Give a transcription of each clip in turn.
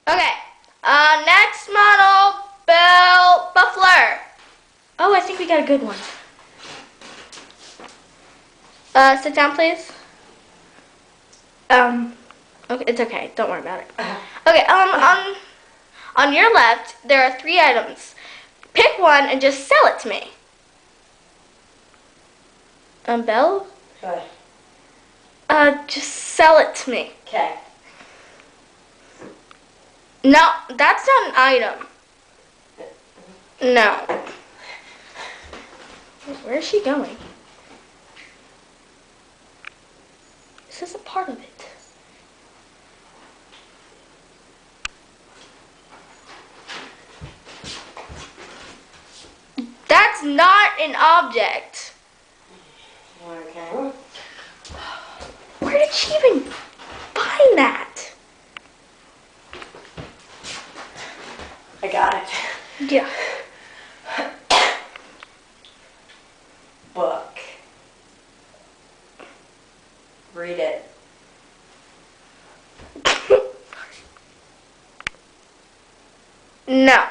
Okay. Next model, Bill Buffler. Oh, I think we got a good one. Sit down, please. Okay, it's okay. Don't worry about it. Okay, on your left, there are 3 items. Pick one and just sell it to me. Bill? What? Just sell it to me. Okay. No, that's not an item. No. Where is she going? This is a part of it. That's not an object. Okay. Where did she even find that? I got it. Yeah. Book. Read it. No.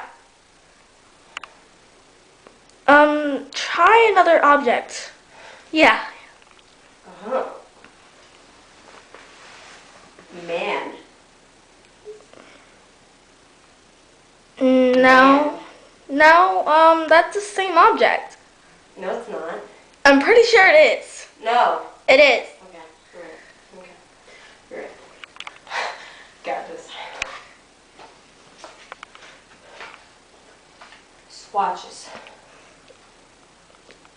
Try another object. Yeah. Uh-huh. Man. No. No, that's the same object. No, it's not. I'm pretty sure it is. No. It is. Okay. Okay. You're right. Got this. Swatches.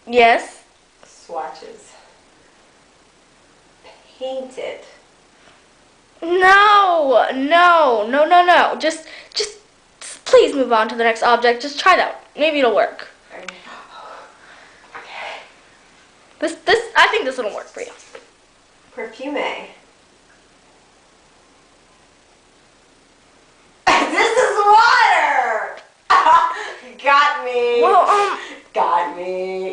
Yes. Swatches. Painted. No. Just please move on to the next object. Just try that. Maybe it'll work. Okay. I think this will work for you. Perfume. This is water! Got me! Well, Got me.